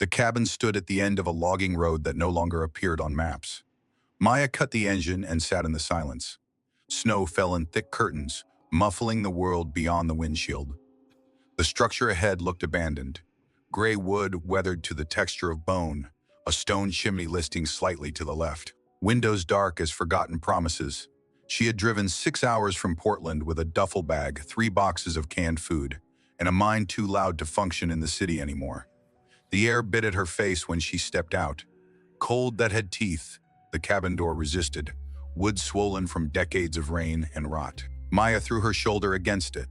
The cabin stood at the end of a logging road that no longer appeared on maps. Maya cut the engine and sat in the silence. Snow fell in thick curtains, muffling the world beyond the windshield. The structure ahead looked abandoned. Gray wood weathered to the texture of bone, a stone chimney listing slightly to the left. Windows dark as forgotten promises. She had driven 6 hours from Portland with a duffel bag, 3 boxes of canned food, and a mind too loud to function in the city anymore. The air bit at her face when she stepped out. Cold that had teeth, the cabin door resisted, wood swollen from decades of rain and rot. Maya threw her shoulder against it.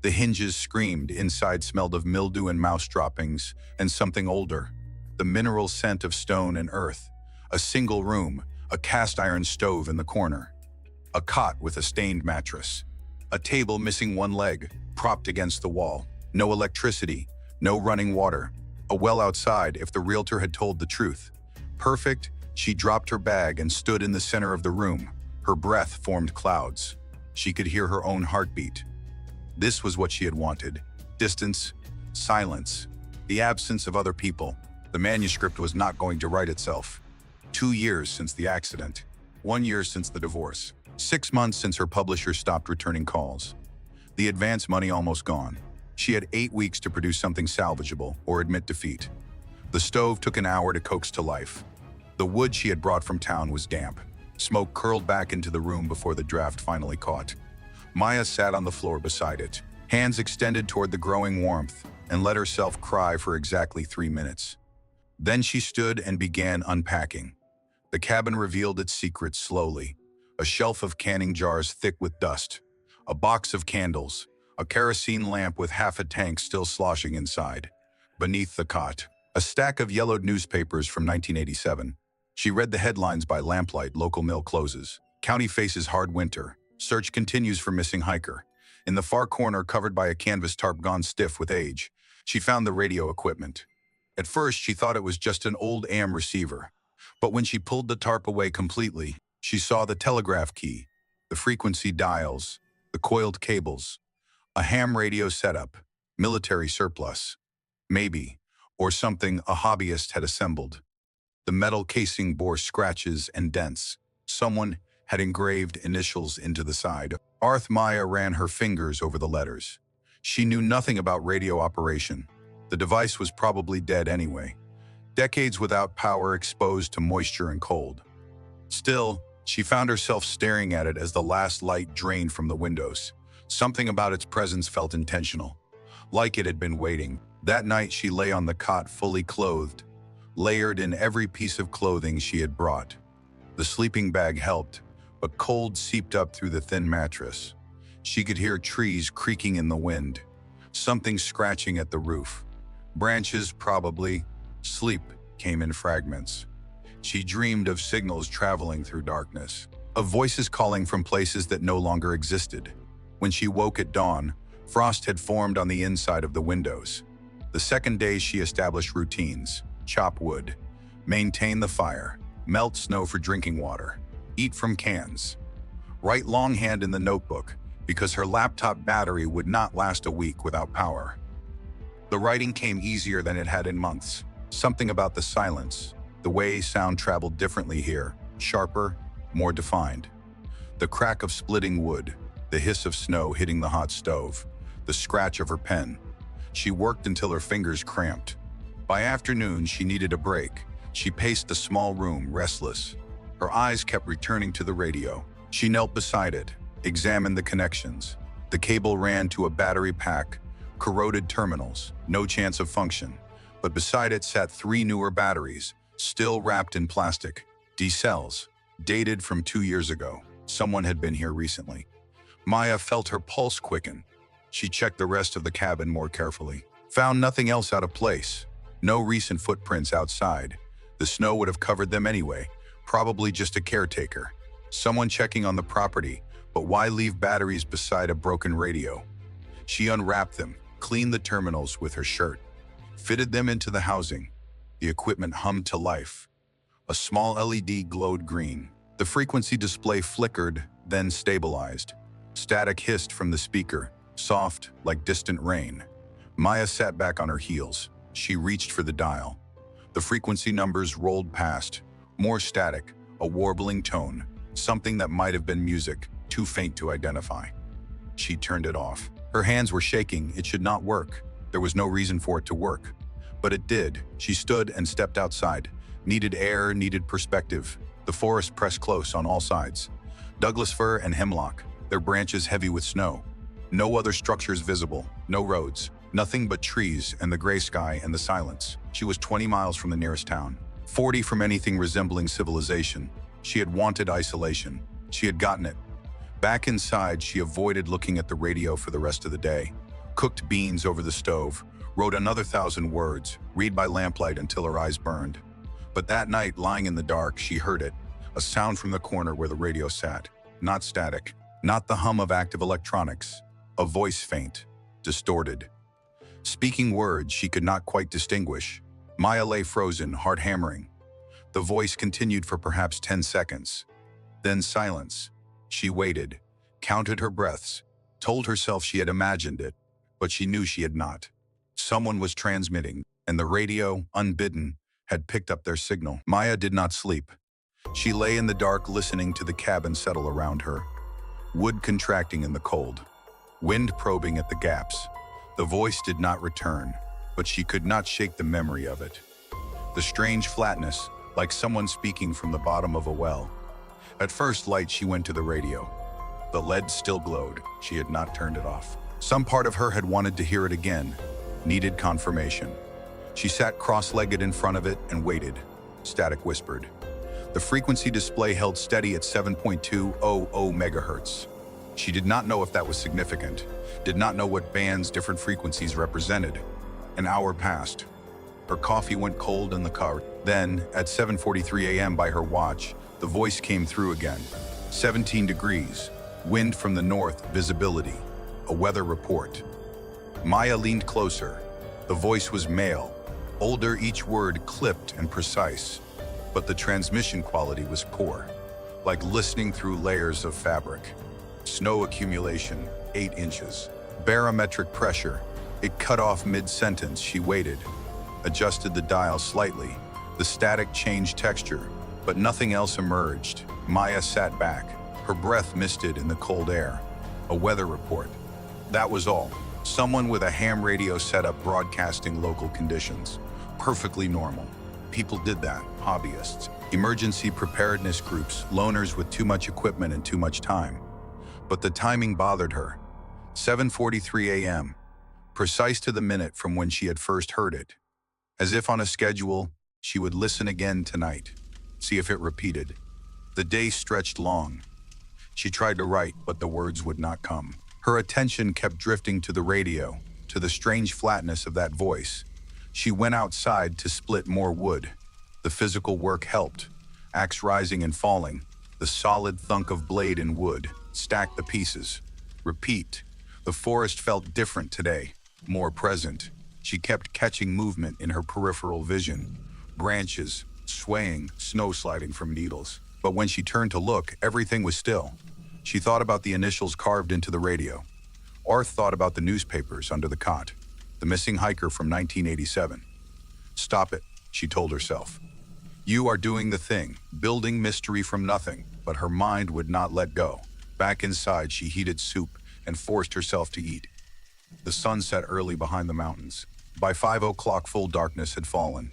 The hinges screamed, inside smelled of mildew and mouse droppings, and something older. The mineral scent of stone and earth. A single room, a cast iron stove in the corner. A cot with a stained mattress. A table missing one leg, propped against the wall. No electricity, no running water. A well outside if the realtor had told the truth. Perfect, she dropped her bag and stood in the center of the room. Her breath formed clouds. She could hear her own heartbeat. This was what she had wanted. Distance, silence, the absence of other people. The manuscript was not going to write itself. 2 years since the accident. 1 year since the divorce. 6 months since her publisher stopped returning calls. The advance money almost gone. She had 8 weeks to produce something salvageable or admit defeat. The stove took an hour to coax to life. The wood she had brought from town was damp. Smoke curled back into the room before the draft finally caught. Maya sat on the floor beside it, hands extended toward the growing warmth, and let herself cry for exactly 3 minutes. Then she stood and began unpacking. The cabin revealed its secrets slowly. A shelf of canning jars thick with dust. A box of candles. A kerosene lamp with half a tank still sloshing inside. Beneath the cot, a stack of yellowed newspapers from 1987. She read the headlines by lamplight. Local mill closes. County faces hard winter. Search continues for missing hiker. In the far corner, covered by a canvas tarp gone stiff with age, she found the radio equipment. At first, she thought it was just an old AM receiver. But when she pulled the tarp away completely, she saw the telegraph key, the frequency dials, the coiled cables, a ham radio setup, military surplus. Maybe, or something a hobbyist had assembled. The metal casing bore scratches and dents. Someone had engraved initials into the side. Maya ran her fingers over the letters. She knew nothing about radio operation. The device was probably dead anyway. Decades without power, exposed to moisture and cold. Still, she found herself staring at it as the last light drained from the windows. Something about its presence felt intentional, like it had been waiting. That night she lay on the cot fully clothed, layered in every piece of clothing she had brought. The sleeping bag helped, but cold seeped up through the thin mattress. She could hear trees creaking in the wind, something scratching at the roof. Branches, probably. Sleep came in fragments. She dreamed of signals traveling through darkness, of voices calling from places that no longer existed. When she woke at dawn, frost had formed on the inside of the windows. The second day she established routines: chop wood, maintain the fire, melt snow for drinking water, eat from cans, write longhand in the notebook because her laptop battery would not last a week without power. The writing came easier than it had in months. Something about the silence, the way sound traveled differently here, sharper, more defined. The crack of splitting wood, the hiss of snow hitting the hot stove, the scratch of her pen. She worked until her fingers cramped. By afternoon, she needed a break. She paced the small room, restless. Her eyes kept returning to the radio. She knelt beside it, examined the connections. The cable ran to a battery pack, corroded terminals, no chance of function. But beside it sat 3 newer batteries, still wrapped in plastic. D-cells, dated from 2 years ago. Someone had been here recently. Maya felt her pulse quicken. She checked the rest of the cabin more carefully. Found nothing else out of place. No recent footprints outside. The snow would have covered them anyway. Probably just a caretaker. Someone checking on the property, but why leave batteries beside a broken radio? She unwrapped them, cleaned the terminals with her shirt, fitted them into the housing. The equipment hummed to life. A small LED glowed green. The frequency display flickered, then stabilized. Static hissed from the speaker, soft like distant rain. Maya sat back on her heels. She reached for the dial. The frequency numbers rolled past, more static, a warbling tone, something that might have been music, too faint to identify. She turned it off. Her hands were shaking. It should not work. There was no reason for it to work. But it did. She stood and stepped outside. Needed air, needed perspective. The forest pressed close on all sides. Douglas fir and hemlock, their branches heavy with snow. No other structures visible, no roads, nothing but trees and the gray sky and the silence. She was 20 miles from the nearest town, 40 from anything resembling civilization. She had wanted isolation. She had gotten it. Back inside, she avoided looking at the radio for the rest of the day. Cooked beans over the stove, wrote another 1,000 words, read by lamplight until her eyes burned. But that night, lying in the dark, she heard it, a sound from the corner where the radio sat. Not static, not the hum of active electronics, a voice faint, distorted. Speaking words she could not quite distinguish. Maya lay frozen, heart hammering. The voice continued for perhaps 10 seconds. Then silence. She waited, counted her breaths, told herself she had imagined it, but she knew she had not. Someone was transmitting, and the radio, unbidden, had picked up their signal. Maya did not sleep. She lay in the dark listening to the cabin settle around her. Wood contracting in the cold. Wind probing at the gaps. The voice did not return, but she could not shake the memory of it. The strange flatness, like someone speaking from the bottom of a well. At first light, she went to the radio. The lead still glowed. She had not turned it off. Some part of her had wanted to hear it again, needed confirmation. She sat cross-legged in front of it and waited. Static whispered. The frequency display held steady at 7.200 megahertz. She did not know if that was significant, did not know what bands different frequencies represented. An hour passed. Her coffee went cold in the car. Then, at 7:43 a.m. by her watch, the voice came through again. 17 degrees, wind from the north, visibility, a weather report. Maya leaned closer. The voice was male, older, each word clipped and precise, but the transmission quality was poor, like listening through layers of fabric. Snow accumulation, 8 inches. Barometric pressure. It cut off mid-sentence. She waited, adjusted the dial slightly. The static changed texture, but nothing else emerged. Maya sat back, her breath misted in the cold air. A weather report. That was all. Someone with a ham radio set up broadcasting local conditions. Perfectly normal. People did that, hobbyists, emergency preparedness groups, loners with too much equipment and too much time. But the timing bothered her. 7:43 a.m., precise to the minute from when she had first heard it. As if on a schedule, she would listen again tonight, see if it repeated. The day stretched long. She tried to write, but the words would not come. Her attention kept drifting to the radio, to the strange flatness of that voice. She went outside to split more wood. The physical work helped. Axe rising and falling, the solid thunk of blade in wood. Stack the pieces. Repeat. The forest felt different today, more present. She kept catching movement in her peripheral vision. Branches, swaying, snow sliding from needles. But when she turned to look, everything was still. She thought about the initials carved into the radio. Arth thought about the newspapers under the cot. The missing hiker from 1987. Stop it, she told herself. You are doing the thing, building mystery from nothing. But her mind would not let go. Back inside, she heated soup and forced herself to eat. The sun set early behind the mountains. By 5 o'clock, full darkness had fallen.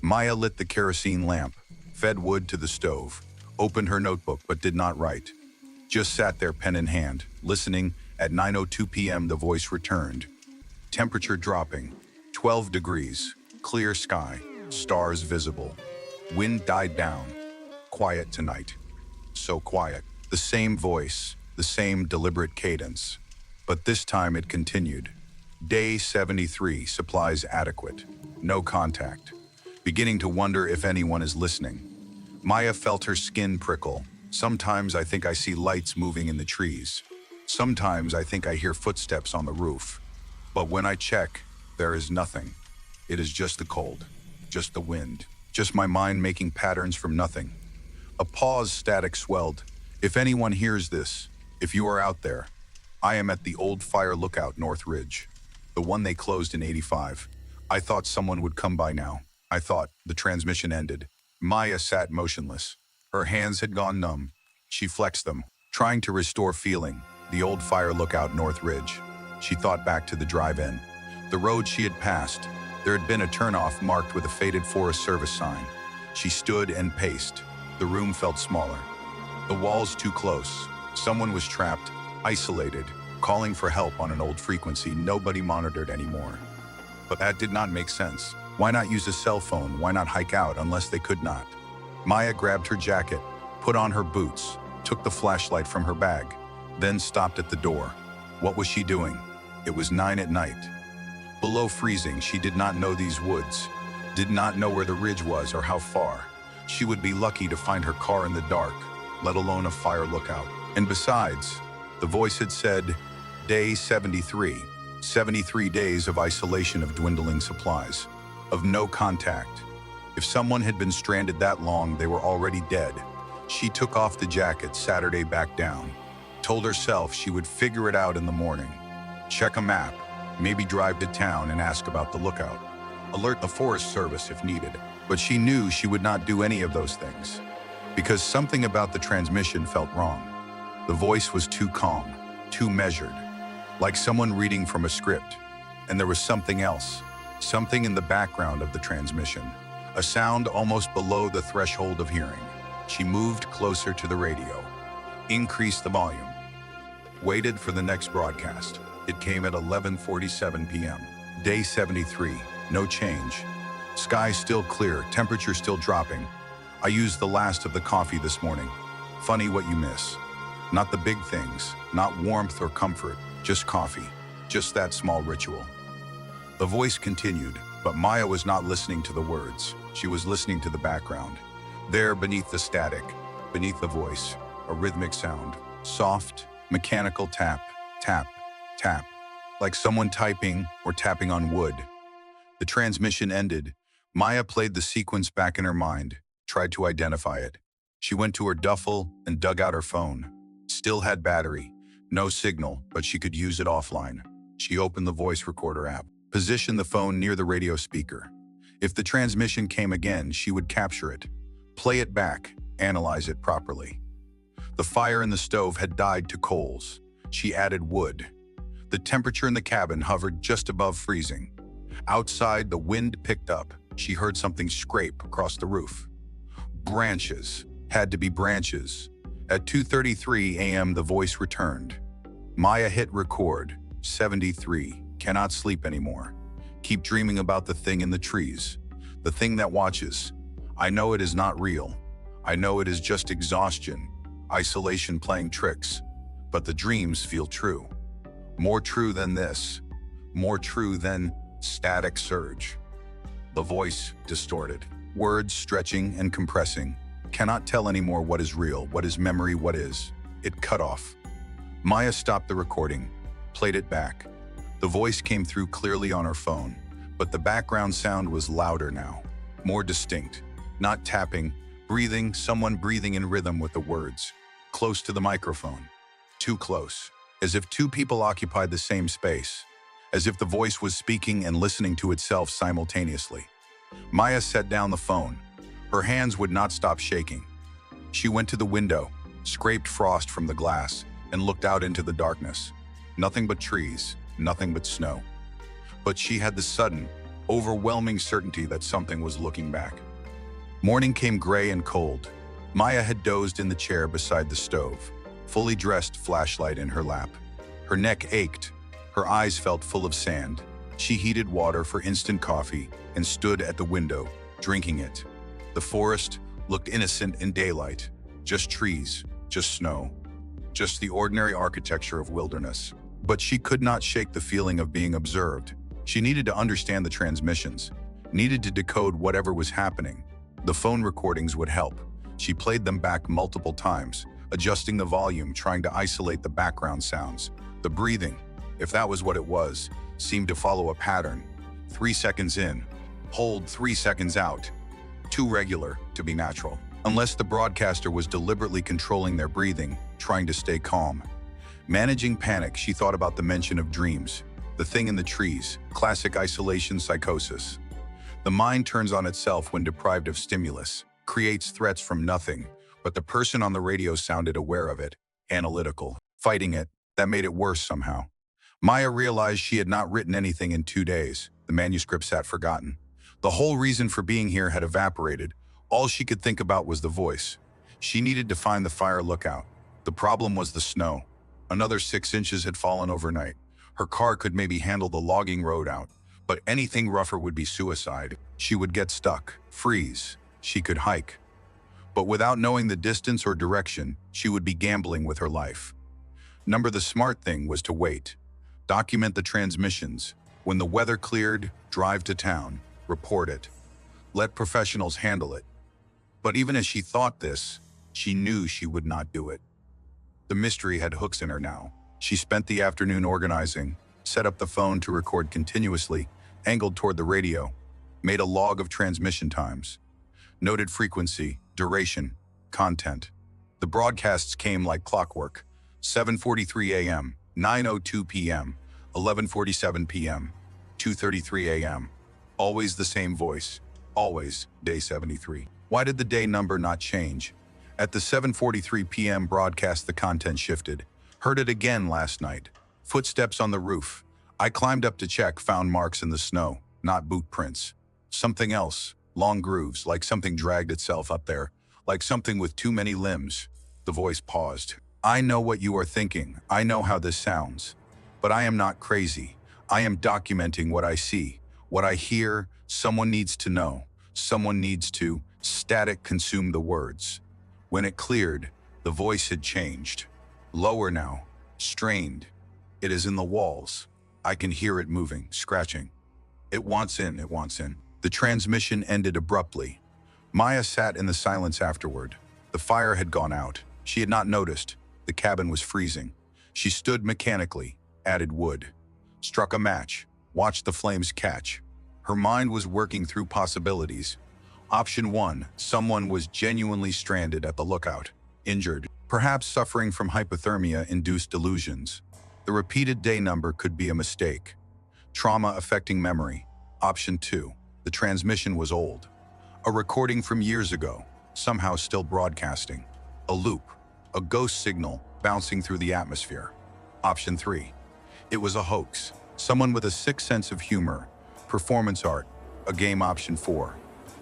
Maya lit the kerosene lamp, fed wood to the stove, opened her notebook but did not write. Just sat there, pen in hand, listening. At 9:02 p.m. the voice returned. Temperature dropping, 12 degrees, clear sky, stars visible. Wind died down. Quiet tonight. So quiet. The same voice, the same deliberate cadence. But this time it continued. Day 73, supplies adequate. No contact. Beginning to wonder if anyone is listening. Maya felt her skin prickle. Sometimes I think I see lights moving in the trees. Sometimes I think I hear footsteps on the roof. But when I check, there is nothing. It is just the cold, just the wind, just my mind making patterns from nothing. A pause, static swelled. If anyone hears this, if you are out there, I am at the old fire lookout North Ridge, the one they closed in '85. I thought someone would come by now. I thought. The transmission ended. Maya sat motionless. Her hands had gone numb. She flexed them, trying to restore feeling. The old fire lookout North Ridge. She thought back to the drive-in. The road she had passed. There had been a turnoff marked with a faded Forest Service sign. She stood and paced. The room felt smaller. The walls too close. Someone was trapped, isolated, calling for help on an old frequency nobody monitored anymore. But that did not make sense. Why not use a cell phone? Why not hike out unless they could not? Maya grabbed her jacket, put on her boots, took the flashlight from her bag, then stopped at the door. What was she doing? It was 9 at night. Below freezing, she did not know these woods, did not know where the ridge was or how far. She would be lucky to find her car in the dark, let alone a fire lookout. And besides, the voice had said, Day 73, 73 days of isolation, of dwindling supplies, of no contact. If someone had been stranded that long, they were already dead. She took off the jacket, sat her day back down, told herself she would figure it out in the morning. Check a map, maybe drive to town and ask about the lookout. Alert the Forest Service if needed. But she knew she would not do any of those things, because something about the transmission felt wrong. The voice was too calm, too measured, like someone reading from a script. And there was something else, something in the background of the transmission, a sound almost below the threshold of hearing. She moved closer to the radio, increased the volume, waited for the next broadcast. It came at 11:47 p.m. Day 73, no change. Sky still clear, temperature still dropping. I used the last of the coffee this morning. Funny what you miss. Not the big things, not warmth or comfort, just coffee, just that small ritual. The voice continued, but Maya was not listening to the words. She was listening to the background. There, beneath the static, beneath the voice, a rhythmic sound. Soft, mechanical tap, tap, tap, like someone typing or tapping on wood. The transmission ended. Maya played the sequence back in her mind, tried to identify it. She went to her duffel and dug out her phone. Still had battery, no signal, but she could use it offline. She opened the voice recorder app, positioned the phone near the radio speaker. If the transmission came again, she would capture it, play it back, analyze it properly. The fire in the stove had died to coals. She added wood. The temperature in the cabin hovered just above freezing. Outside, the wind picked up. She heard something scrape across the roof. Branches. Had to be branches. At 2:33 a.m., the voice returned. Maya hit record. 73. Cannot sleep anymore. Keep dreaming about the thing in the trees. The thing that watches. I know it is not real. I know it is just exhaustion, isolation playing tricks. But the dreams feel true. More true than this. More true than static surge. The voice distorted. Words stretching and compressing. Cannot tell anymore what is real, what is memory, what is. It cut off. Maya stopped the recording, played it back. The voice came through clearly on her phone, but the background sound was louder now, more distinct. Not tapping, breathing, someone breathing in rhythm with the words. Close to the microphone. Too close. As if two people occupied the same space. As if the voice was speaking and listening to itself simultaneously. Maya set down the phone. Her hands would not stop shaking. She went to the window, scraped frost from the glass, and looked out into the darkness. Nothing but trees, nothing but snow. But she had the sudden, overwhelming certainty that something was looking back. Morning came gray and cold. Maya had dozed in the chair beside the stove, fully dressed, flashlight in her lap. Her neck ached. Her eyes felt full of sand. She heated water for instant coffee and stood at the window, drinking it. The forest looked innocent in daylight. Just trees, just snow, just the ordinary architecture of wilderness. But she could not shake the feeling of being observed. She needed to understand the transmissions, needed to decode whatever was happening. The phone recordings would help. She played them back multiple times, adjusting the volume, trying to isolate the background sounds. The breathing, if that was what it was, seemed to follow a pattern. 3 seconds in, hold 3 seconds out. Too regular to be natural. Unless the broadcaster was deliberately controlling their breathing, trying to stay calm. Managing panic, she thought about the mention of dreams, the thing in the trees, classic isolation psychosis. The mind turns on itself when deprived of stimulus, creates threats from nothing, but the person on the radio sounded aware of it, analytical, fighting it. That made it worse somehow. Maya realized she had not written anything in 2 days. The manuscript sat forgotten. The whole reason for being here had evaporated. All she could think about was the voice. She needed to find the fire lookout. The problem was the snow. Another 6 inches had fallen overnight. Her car could maybe handle the logging road out, but anything rougher would be suicide. She would get stuck, freeze. She could hike. But without knowing the distance or direction, she would be gambling with her life. The smart thing was to wait. Document the transmissions. When the weather cleared, drive to town. Report it. Let professionals handle it. But even as she thought this, she knew she would not do it. The mystery had hooks in her now. She spent the afternoon organizing, set up the phone to record continuously, angled toward the radio, made a log of transmission times, noted frequency, duration, content. The broadcasts came like clockwork: 7:43 a.m., 9:02 p.m., 11:47 p.m., 2:33 a.m. Always the same voice. Always day 73. Why did the day number not change? At the 7:43 p.m. broadcast, the content shifted. Heard it again last night. Footsteps on the roof. I climbed up to check, found marks in the snow, not boot prints. Something else. Long grooves, like something dragged itself up there, like something with too many limbs. The voice paused. I know what you are thinking. I know how this sounds. But I am not crazy. I am documenting what I see, what I hear. Someone needs to know. Someone needs to. Static consumed the words. When it cleared, the voice had changed. Lower now, strained. It is in the walls. I can hear it moving, scratching. It wants in, it wants in. The transmission ended abruptly. Maya sat in the silence afterward. The fire had gone out. She had not noticed. The cabin was freezing. She stood mechanically, added wood, struck a match, watched the flames catch. Her mind was working through possibilities. Option 1, someone was genuinely stranded at the lookout, injured, perhaps suffering from hypothermia-induced delusions. The repeated day number could be a mistake. Trauma affecting memory. Option 2, the transmission was old. A recording from years ago, somehow still broadcasting. A loop, a ghost signal bouncing through the atmosphere. Option 3, it was a hoax. Someone with a sick sense of humor, performance art, a game. Option 4.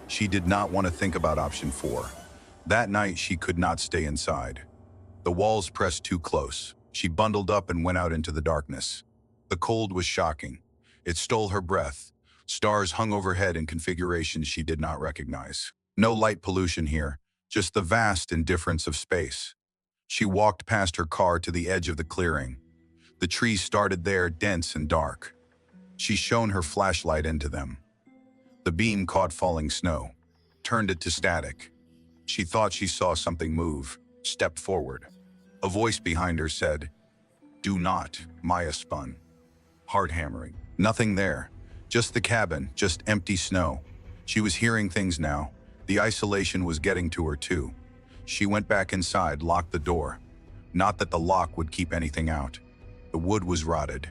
She did not want to think about option 4. That night, she could not stay inside. The walls pressed too close. She bundled up and went out into the darkness. The cold was shocking. It stole her breath. Stars hung overhead in configurations she did not recognize. No light pollution here, just the vast indifference of space. She walked past her car to the edge of the clearing. The trees started there, dense and dark. She shone her flashlight into them. The beam caught falling snow, turned it to static. She thought she saw something move, stepped forward. A voice behind her said, "Do not." Maya spun. Heart hammering. Nothing there. Just the cabin, just empty snow. She was hearing things now. The isolation was getting to her too. She went back inside, locked the door. Not that the lock would keep anything out. The wood was rotted.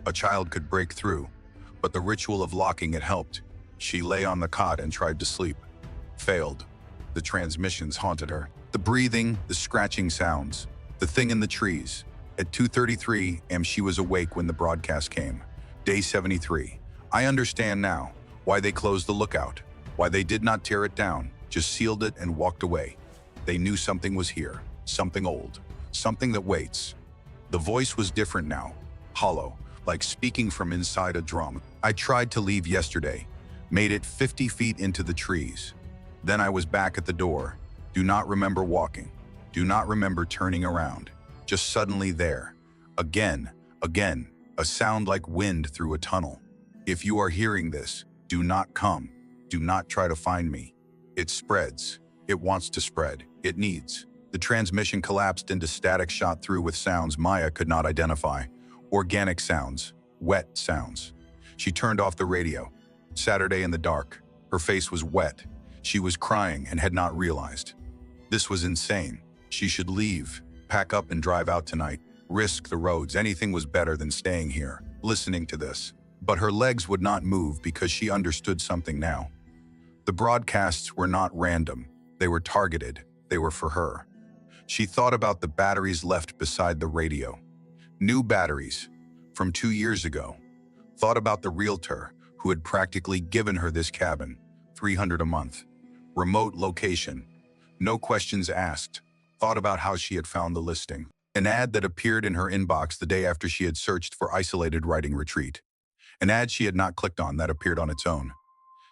A child could break through, but the ritual of locking it helped. She lay on the cot and tried to sleep. Failed. The transmissions haunted her. The breathing, the scratching sounds, the thing in the trees. At 2:33 a.m. she was awake when the broadcast came. Day 73. I understand now why they closed the lookout, why they did not tear it down, just sealed it and walked away. They knew something was here, something old, something that waits. The voice was different now, hollow, like speaking from inside a drum. I tried to leave yesterday, made it 50 feet into the trees. Then I was back at the door. Do not remember walking. Do not remember turning around. Just suddenly there. Again, a sound like wind through a tunnel. If you are hearing this, do not come. Do not try to find me. It spreads. It wants to spread. It needs. The transmission collapsed into static, shot through with sounds Maya could not identify. Organic sounds. Wet sounds. She turned off the radio. Saturday in the dark. Her face was wet. She was crying and had not realized. This was insane. She should leave, pack up and drive out tonight, risk the roads. Anything was better than staying here, listening to this. But her legs would not move because she understood something now. The broadcasts were not random. They were targeted. They were for her. She thought about the batteries left beside the radio. New batteries from 2 years ago. Thought about the realtor who had practically given her this cabin, $300 a month. Remote location. No questions asked. Thought about how she had found the listing. An ad that appeared in her inbox the day after she had searched for isolated writing retreat. An ad she had not clicked on that appeared on its own.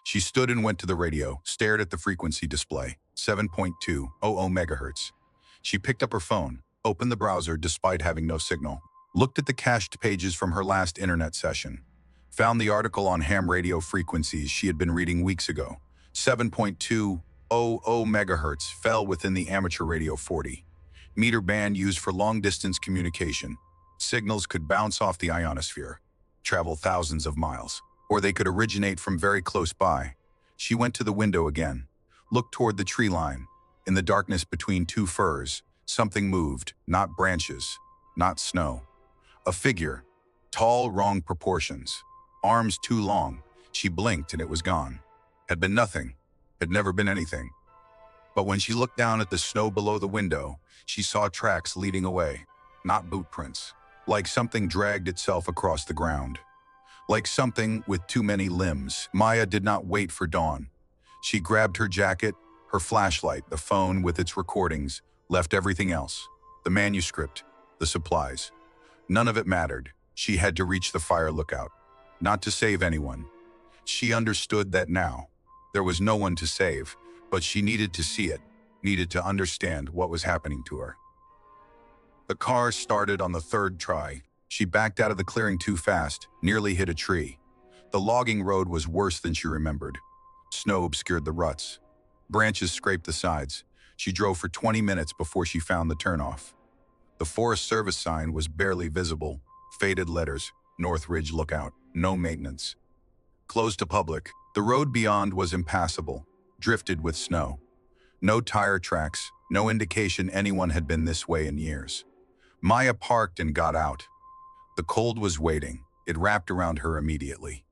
She stood and went to the radio, stared at the frequency display, 7.200 megahertz. She picked up her phone, opened the browser despite having no signal, looked at the cached pages from her last internet session, found the article on ham radio frequencies she had been reading weeks ago. 7.200 megahertz fell within the amateur radio 40 meter band used for long-distance communication. Signals could bounce off the ionosphere, travel thousands of miles, or they could originate from very close by. She went to the window again, looked toward the tree line. In the darkness between two firs, something moved, not branches, not snow. A figure, tall, wrong proportions, arms too long. She blinked and it was gone. Had been nothing, had never been anything. But when she looked down at the snow below the window, she saw tracks leading away, not boot prints, like something dragged itself across the ground. Like something with too many limbs. Maya did not wait for dawn. She grabbed her jacket, her flashlight, the phone with its recordings, left everything else. The manuscript, the supplies. None of it mattered. She had to reach the fire lookout, not to save anyone. She understood that now. There was no one to save, but she needed to see it, needed to understand what was happening to her. The car started on the third try. She backed out of the clearing too fast, nearly hit a tree. The logging road was worse than she remembered. Snow obscured the ruts. Branches scraped the sides. She drove for 20 minutes before she found the turnoff. The Forest Service sign was barely visible. Faded letters, North Ridge Lookout, no maintenance. Closed to public, the road beyond was impassable, drifted with snow. No tire tracks, no indication anyone had been this way in years. Maya parked and got out. The cold was waiting. It wrapped around her immediately.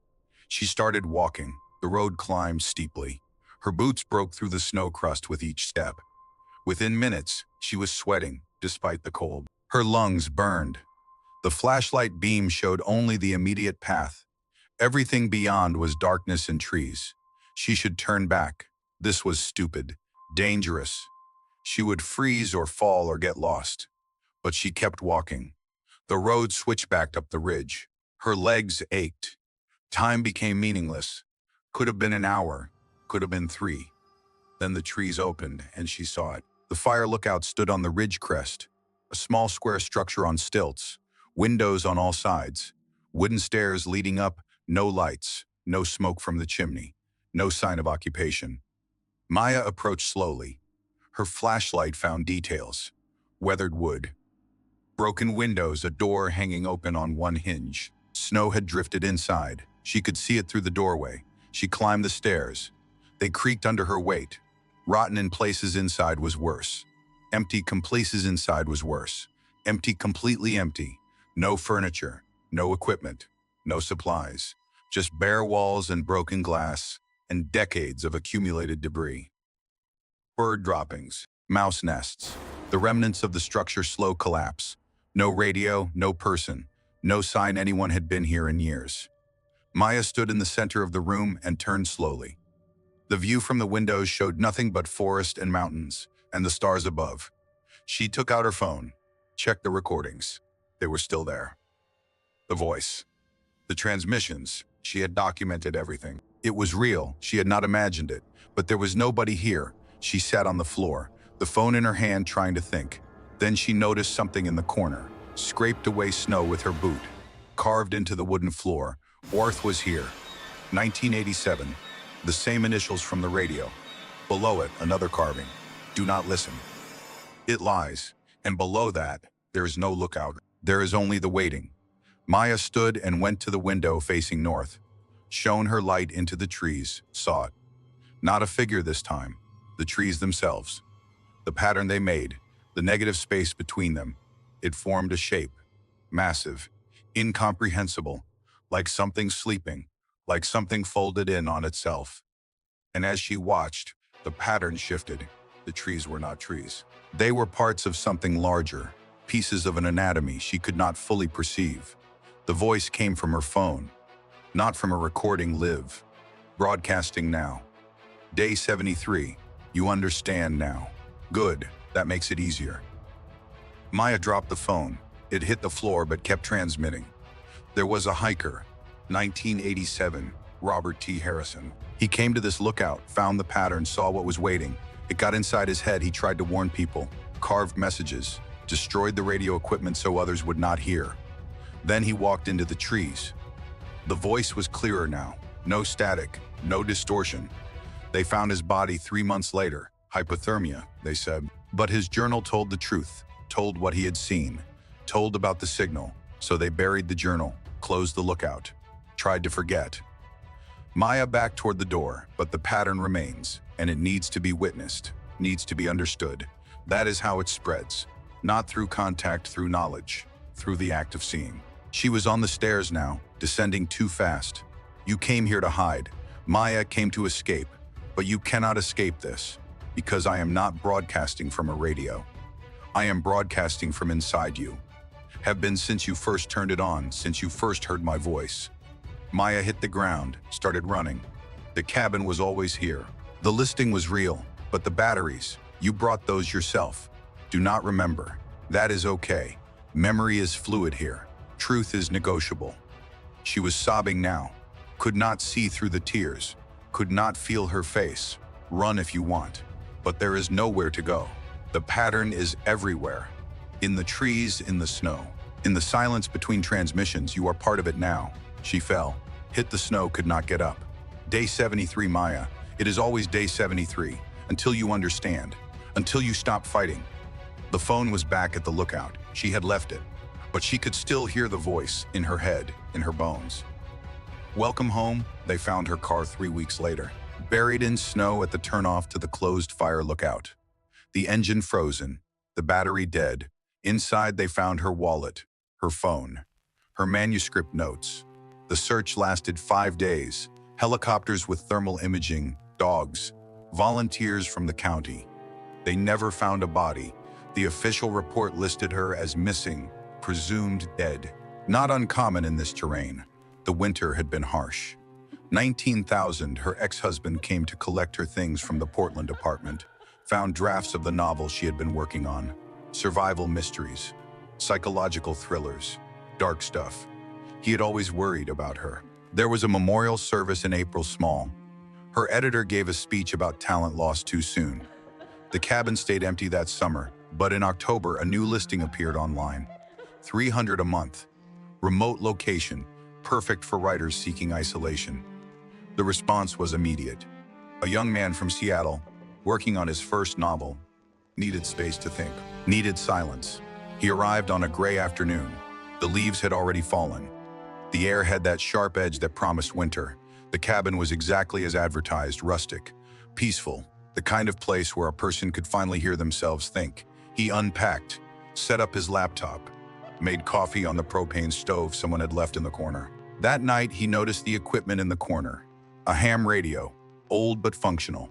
She started walking. The road climbed steeply. Her boots broke through the snow crust with each step. Within minutes, she was sweating, despite the cold. Her lungs burned. The flashlight beam showed only the immediate path. Everything beyond was darkness and trees. She should turn back. This was stupid, dangerous. She would freeze or fall or get lost. But she kept walking. The road switchbacked up the ridge. Her legs ached. Time became meaningless. Could have been an hour, could have been 3. Then the trees opened and she saw it. The fire lookout stood on the ridge crest, a small square structure on stilts, windows on all sides, wooden stairs leading up, no lights, no smoke from the chimney, no sign of occupation. Maya approached slowly. Her flashlight found details. Weathered wood. Broken windows, a door hanging open on one hinge. Snow had drifted inside. She could see it through the doorway. She climbed the stairs. They creaked under her weight. Rotten in places inside was worse. Empty places inside was worse. Empty, completely empty. No furniture, no equipment, no supplies. Just bare walls and broken glass, and decades of accumulated debris. Bird droppings, mouse nests, the remnants of the structure's slow collapse. No radio, no person, no sign anyone had been here in years. Maya stood in the center of the room and turned slowly. The view from the windows showed nothing but forest and mountains, and the stars above. She took out her phone, checked the recordings. They were still there. The voice. The transmissions. She had documented everything. It was real. She had not imagined it. But there was nobody here. She sat on the floor, the phone in her hand, trying to think. Then she noticed something in the corner, scraped away snow with her boot, carved into the wooden floor. Orth was here. 1987. The same initials from the radio. Below it, another carving. Do not listen. It lies. And below that, there is no lookout. There is only the waiting. Maya stood and went to the window facing north. Shone her light into the trees, saw it. Not a figure this time. The trees themselves. The pattern they made. The negative space between them. It formed a shape. Massive. Incomprehensible. Like something sleeping. Like something folded in on itself. And as she watched, the pattern shifted. The trees were not trees. They were parts of something larger, pieces of an anatomy she could not fully perceive. The voice came from her phone, not from a recording live. Broadcasting now. Day 73. You understand now. Good. That makes it easier. Maya dropped the phone. It hit the floor but kept transmitting. There was a hiker, 1987, Robert T. Harrison. He came to this lookout, found the pattern, saw what was waiting. It got inside his head. He tried to warn people, carved messages, destroyed the radio equipment so others would not hear. Then he walked into the trees. The voice was clearer now. No static, no distortion. They found his body 3 months later. Hypothermia, they said. But his journal told the truth, told what he had seen, told about the signal. So they buried the journal, closed the lookout, tried to forget. Maya backed toward the door, but the pattern remains, and it needs to be witnessed, needs to be understood. That is how it spreads. Not through contact, through knowledge, through the act of seeing. She was on the stairs now, descending too fast. You came here to hide. Maya came to escape. But you cannot escape this, because I am not broadcasting from a radio. I am broadcasting from inside you. Have been since you first turned it on, since you first heard my voice. Maya hit the ground, started running. The cabin was always here. The listing was real, but the batteries, you brought those yourself. Do not remember. That is okay. Memory is fluid here. Truth is negotiable. She was sobbing now, could not see through the tears, could not feel her face. Run if you want, but there is nowhere to go. The pattern is everywhere. In the trees, in the snow. In the silence between transmissions, you are part of it now. She fell, hit the snow, could not get up. Day 73, Maya. It is always day 73, until you understand, until you stop fighting. The phone was back at the lookout. She had left it, but she could still hear the voice in her head, in her bones. Welcome home. They found her car 3 weeks later, buried in snow at the turnoff to the closed fire lookout. The engine frozen, the battery dead. Inside they found her wallet, her phone, her manuscript notes. The search lasted 5 days. Helicopters with thermal imaging, dogs, volunteers from the county. They never found a body. The official report listed her as missing, presumed dead. Not uncommon in this terrain. The winter had been harsh. 19,000, her ex-husband came to collect her things from the Portland apartment, found drafts of the novel she had been working on, survival mysteries, psychological thrillers, dark stuff. He had always worried about her. There was a memorial service in April small. Her editor gave a speech about talent lost too soon. The cabin stayed empty that summer, but in October a new listing appeared online. $300 a month. Remote location, perfect for writers seeking isolation. The response was immediate. A young man from Seattle, working on his first novel, needed space to think, needed silence. He arrived on a gray afternoon. The leaves had already fallen. The air had that sharp edge that promised winter. The cabin was exactly as advertised, rustic, peaceful, the kind of place where a person could finally hear themselves think. He unpacked, set up his laptop, made coffee on the propane stove someone had left in the corner. That night, he noticed the equipment in the corner. A ham radio, old but functional.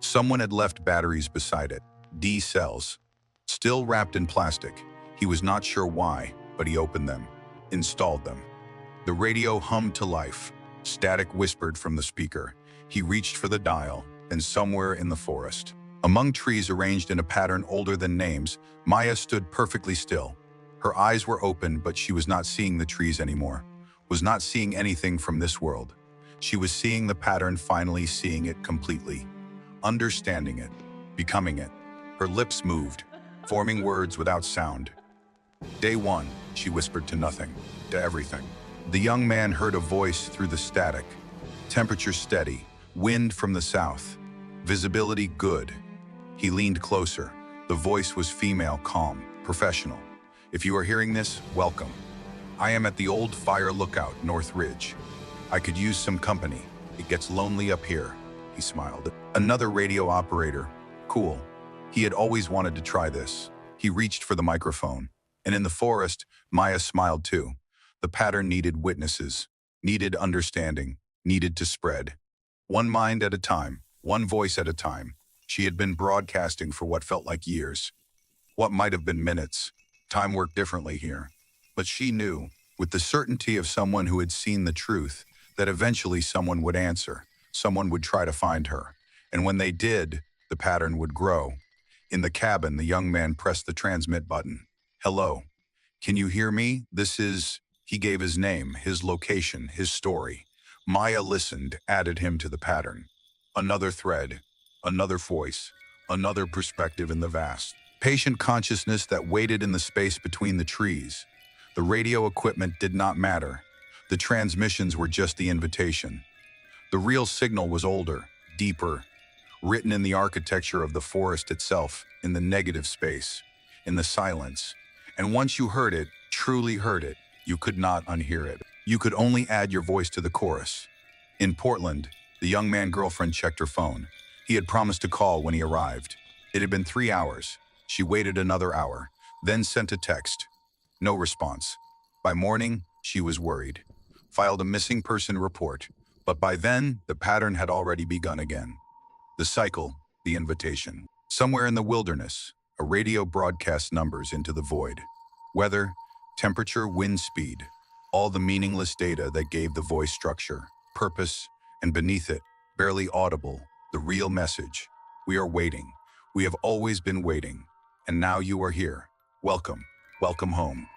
Someone had left batteries beside it, D cells, still wrapped in plastic. He was not sure why, but he opened them, installed them. The radio hummed to life. Static whispered from the speaker. He reached for the dial, and somewhere in the forest, among trees arranged in a pattern older than names, Maya stood perfectly still. Her eyes were open, but she was not seeing the trees anymore, was not seeing anything from this world. She was seeing the pattern, finally seeing it completely, understanding it, becoming it. Her lips moved, forming words without sound. Day 1, she whispered to nothing, to everything. The young man heard a voice through the static. Temperature steady, wind from the south, visibility good. He leaned closer. The voice was female, calm, professional. If you are hearing this, welcome. I am at the old fire lookout, North Ridge. I could use some company. It gets lonely up here. He smiled. Another radio operator. Cool. He had always wanted to try this. He reached for the microphone. And in the forest, Maya smiled too. The pattern needed witnesses, needed understanding, needed to spread. One mind at a time. one voice at a time. She had been broadcasting for what felt like years, what might have been minutes. Time worked differently here. But she knew, with the certainty of someone who had seen the truth, that eventually someone would answer, someone would try to find her. And when they did, the pattern would grow. In the cabin, the young man pressed the transmit button. "Hello. Can you hear me? This is..." He gave his name, his location, his story. Maya listened, added him to the pattern. Another thread, another voice, another perspective in the vast. Patient consciousness that waited in the space between the trees. The radio equipment did not matter. The transmissions were just the invitation. The real signal was older, deeper, written in the architecture of the forest itself, in the negative space, in the silence. And once you heard it, truly heard it, you could not unhear it. You could only add your voice to the chorus. In Portland, the young man's girlfriend checked her phone. He had promised to call when he arrived. It had been 3 hours. She waited another hour, then sent a text. No response. By morning, she was worried. Filed a missing person report. But by then, the pattern had already begun again. The cycle, the invitation. Somewhere in the wilderness, a radio broadcasts numbers into the void. Weather, temperature, wind speed. All the meaningless data that gave the voice structure, purpose, and beneath it, barely audible, the real message. We are waiting. We have always been waiting. And now you are here. Welcome. Welcome home.